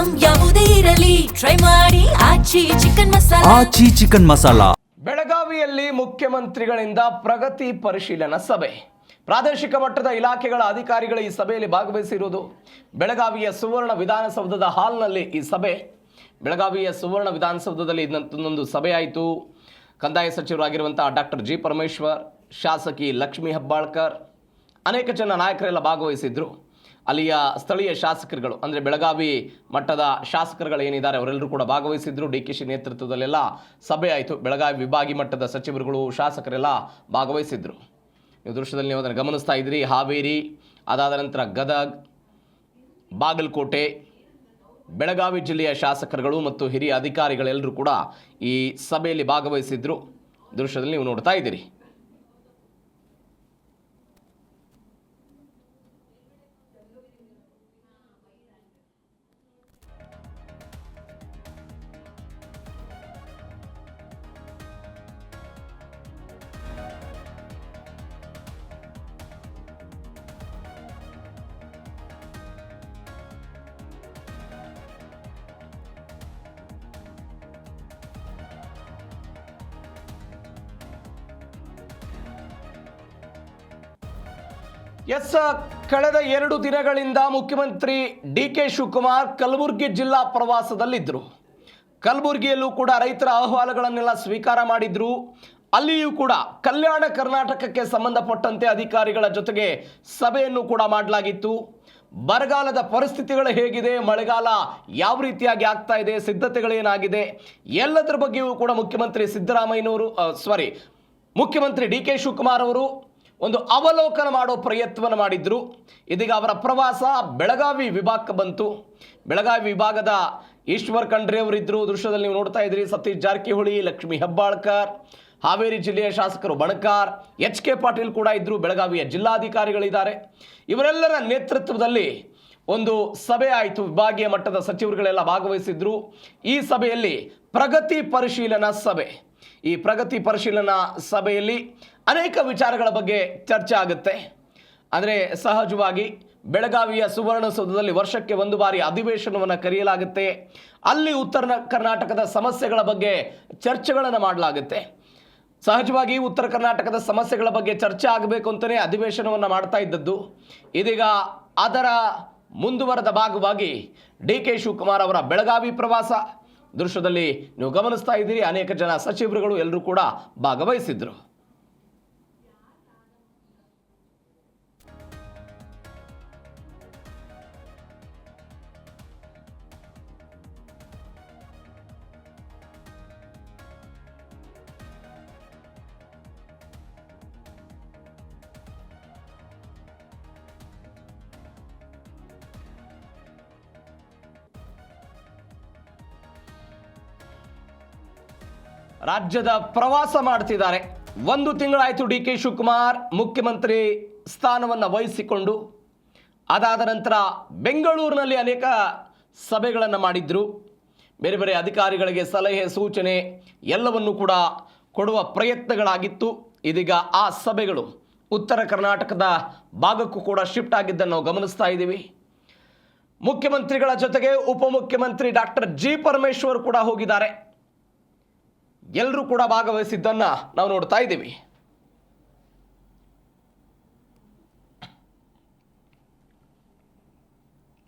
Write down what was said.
Item ಯಾವುದೇ ಇರಲಿ try ಮಾಡಿ ಆಚಿ ಚಿಕನ್ ಮಸಾಲಾ. ಬೆಳಗಾವಿಯಲ್ಲಿ ಮುಖ್ಯಮಂತ್ರಿಗಳಿಂದ ಪ್ರಗತಿ ಪರಿಶೀಲನಾ ಸಭೆ. ಪ್ರಾದೇಶಿಕ ಮಟ್ಟದ ಇಲಾಖೆಗಳ ಅಧಿಕಾರಿಗಳು ಈ ಸಭೆಯಲ್ಲಿ ಭಾಗವಹಿಸಿರುವುದು. ಬೆಳಗಾವಿಯ ಸುವರ್ಣ ವಿಧಾನಸೌಧದ ಹಾಲ್ನಲ್ಲಿ ಈ ಸಭೆ. ಬೆಳಗಾವಿಯ ಸುವರ್ಣ ವಿಧಾನಸೌಧದಲ್ಲಿ ಇನ್ನೊಂದು ಸಭೆ ಆಯಿತು. ಕಂದಾಯ ಸಚಿವರಾಗಿರುವಂತಹ ಡಾಕ್ಟರ್ ಜಿ ಪರಮೇಶ್ವರ್, ಶಾಸಕಿ ಲಕ್ಷ್ಮೀ ಹೆಬ್ಬಾಳ್ಕರ್, ಅನೇಕ ಜನ ನಾಯಕರೆಲ್ಲ ಭಾಗವಹಿಸಿದ್ರು. ಅಲ್ಲಿಯ ಸ್ಥಳೀಯ ಶಾಸಕರುಗಳು ಅಂದರೆ ಬೆಳಗಾವಿ ಮಟ್ಟದ ಶಾಸಕರುಗಳು ಏನಿದ್ದಾರೆ ಅವರೆಲ್ಲರೂ ಕೂಡ ಭಾಗವಹಿಸಿದ್ರು. DKC ನೇತೃತ್ವದಲ್ಲೆಲ್ಲ ಸಭೆ ಆಯಿತು. ಬೆಳಗಾವಿ ವಿಭಾಗಿ ಮಟ್ಟದ ಸಚಿವರುಗಳು, ಶಾಸಕರೆಲ್ಲ ಭಾಗವಹಿಸಿದ್ರು. ನೀವು ದೃಶ್ಯದಲ್ಲಿ ನೀವು ಅದನ್ನು ಗಮನಿಸ್ತಾ ಇದ್ದೀರಿ. ಹಾವೇರಿ, ಅದಾದ ನಂತರ ಗದಗ್, ಬಾಗಲಕೋಟೆ, ಬೆಳಗಾವಿ ಜಿಲ್ಲೆಯ ಶಾಸಕರುಗಳು ಮತ್ತು ಹಿರಿಯ ಅಧಿಕಾರಿಗಳೆಲ್ಲರೂ ಕೂಡ ಈ ಸಭೆಯಲ್ಲಿ ಭಾಗವಹಿಸಿದ್ರು. ದೃಶ್ಯದಲ್ಲಿ ನೀವು ನೋಡ್ತಾ ಇದ್ದೀರಿ. ಕಳೆದ 2 ದಿನಗಳಿಂದ ಮುಖ್ಯಮಂತ್ರಿ DK ಶಿವಕುಮಾರ್ ಕಲಬುರಗಿ ಜಿಲ್ಲಾ ಪ್ರವಾಸದಲ್ಲಿದ್ದರು. ಕಲಬುರಗಿಯಲ್ಲೂ ಕೂಡ ರೈತರ ಅಹವಾಲುಗಳನ್ನೆಲ್ಲ ಸ್ವೀಕಾರ ಮಾಡಿದ್ರು. ಅಲ್ಲಿಯೂ ಕೂಡ ಕಲ್ಯಾಣ ಕರ್ನಾಟಕಕ್ಕೆ ಸಂಬಂಧಪಟ್ಟಂತೆ ಅಧಿಕಾರಿಗಳ ಜೊತೆಗೆ ಸಭೆಯನ್ನು ಕೂಡ ಮಾಡಲಾಗಿತ್ತು. ಬರಗಾಲದ ಪರಿಸ್ಥಿತಿಗಳು ಹೇಗಿದೆ, ಮಳೆಗಾಲ ಯಾವ ರೀತಿಯಾಗಿ ಆಗ್ತಾ ಇದೆ, ಸಿದ್ಧತೆಗಳೇನಾಗಿದೆ, ಎಲ್ಲದರ ಬಗ್ಗೆಯೂ ಕೂಡ ಮುಖ್ಯಮಂತ್ರಿ DK ಶಿವಕುಮಾರ್ ಅವರು ಒಂದು ಅವಲೋಕನ ಮಾಡೋ ಪ್ರಯತ್ನವನ್ನು ಮಾಡಿದ್ರು. ಇದೀಗ ಅವರ ಪ್ರವಾಸ ಬೆಳಗಾವಿ ವಿಭಾಗಕ್ಕೆ ಬಂತು. ಬೆಳಗಾವಿ ವಿಭಾಗದ ಈಶ್ವರ್ ಖಂಡ್ರೆ ಅವರಿದ್ದರು. ದೃಶ್ಯದಲ್ಲಿ ನೀವು ನೋಡ್ತಾ ಇದ್ದೀರಿ. ಸತೀಶ್ ಜಾರಕಿಹೊಳಿ, ಲಕ್ಷ್ಮೀ ಹೆಬ್ಬಾಳ್ಕರ್, ಹಾವೇರಿ ಜಿಲ್ಲೆಯ ಶಾಸಕರು ಬಣಕಾರ್, HK ಪಾಟೀಲ್ ಕೂಡ ಇದ್ದರು. ಬೆಳಗಾವಿಯ ಜಿಲ್ಲಾಧಿಕಾರಿಗಳಿದ್ದಾರೆ. ಇವರೆಲ್ಲರ ನೇತೃತ್ವದಲ್ಲಿ ಒಂದು ಸಭೆ ಆಯಿತು. ವಿಭಾಗೀಯ ಮಟ್ಟದ ಸಚಿವರುಗಳೆಲ್ಲ ಭಾಗವಹಿಸಿದ್ರು. ಈ ಸಭೆಯಲ್ಲಿ ಪ್ರಗತಿ ಪರಿಶೀಲನಾ ಸಭೆ. ಈ ಪ್ರಗತಿ ಪರಿಶೀಲನಾ ಸಭೆಯಲ್ಲಿ ಅನೇಕ ವಿಚಾರಗಳ ಬಗ್ಗೆ ಚರ್ಚೆ ಆಗುತ್ತೆ. ಅಂದರೆ ಸಹಜವಾಗಿ ಬೆಳಗಾವಿಯ ಸುವರ್ಣಸೌಧದಲ್ಲಿ ವರ್ಷಕ್ಕೆ 1 ಬಾರಿ ಅಧಿವೇಶನವನ್ನು ಕರೆಯಲಾಗುತ್ತೆ. ಅಲ್ಲಿ ಉತ್ತರ ಕರ್ನಾಟಕದ ಸಮಸ್ಯೆಗಳ ಬಗ್ಗೆ ಚರ್ಚೆಗಳನ್ನು ಮಾಡಲಾಗುತ್ತೆ. ಸಹಜವಾಗಿ ಉತ್ತರ ಕರ್ನಾಟಕದ ಸಮಸ್ಯೆಗಳ ಬಗ್ಗೆ ಚರ್ಚೆ ಆಗಬೇಕು ಅಂತಲೇ ಅಧಿವೇಶನವನ್ನು ಮಾಡ್ತಾ ಇದ್ದದ್ದು. ಇದೀಗ ಅದರ ಮುಂದುವರೆದ ಭಾಗವಾಗಿ DK ಶಿವಕುಮಾರ್ ಅವರ ಬೆಳಗಾವಿ ಪ್ರವಾಸ. ದೃಶ್ಯದಲ್ಲಿ ನೀವು ಗಮನಿಸ್ತಾ ಇದ್ದೀರಿ. ಅನೇಕ ಜನ ಸಚಿವರುಗಳು ಎಲ್ಲರೂ ಕೂಡ ಭಾಗವಹಿಸಿದ್ರು. ರಾಜ್ಯದ ಪ್ರವಾಸ ಮಾಡ್ತಿದ್ದಾರೆ. 1 ತಿಂಗಳಾಯಿತು DK ಶಿವಕುಮಾರ್ ಮುಖ್ಯಮಂತ್ರಿ ಸ್ಥಾನವನ್ನು ವಹಿಸಿಕೊಂಡು. ಅದಾದ ನಂತರ ಬೆಂಗಳೂರಿನಲ್ಲಿ ಅನೇಕ ಸಭೆಗಳನ್ನು ಮಾಡಿದ್ರು. ಬೇರೆ ಬೇರೆ ಅಧಿಕಾರಿಗಳಿಗೆ ಸಲಹೆ, ಸೂಚನೆ ಎಲ್ಲವನ್ನು ಕೂಡ ಕೊಡುವ ಪ್ರಯತ್ನಗಳಾಗಿತ್ತು. ಇದೀಗ ಆ ಸಭೆಗಳು ಉತ್ತರ ಕರ್ನಾಟಕದ ಭಾಗಕ್ಕೂ ಕೂಡ ಶಿಫ್ಟ್ ಆಗಿದ್ದನ್ನು ನಾವು ಗಮನಿಸ್ತಾ ಇದ್ದೀವಿ. ಮುಖ್ಯಮಂತ್ರಿಗಳ ಜೊತೆಗೆ ಉಪಮುಖ್ಯಮಂತ್ರಿ ಡಾಕ್ಟರ್ ಜಿ ಪರಮೇಶ್ವರ್ ಕೂಡ ಹೋಗಿದ್ದಾರೆ. ಎಲ್ಲರೂ ಕೂಡ ಭಾಗವಹಿಸಿದ್ದನ್ನು ನಾವು ನೋಡ್ತಾ ಇದ್ದೀವಿ.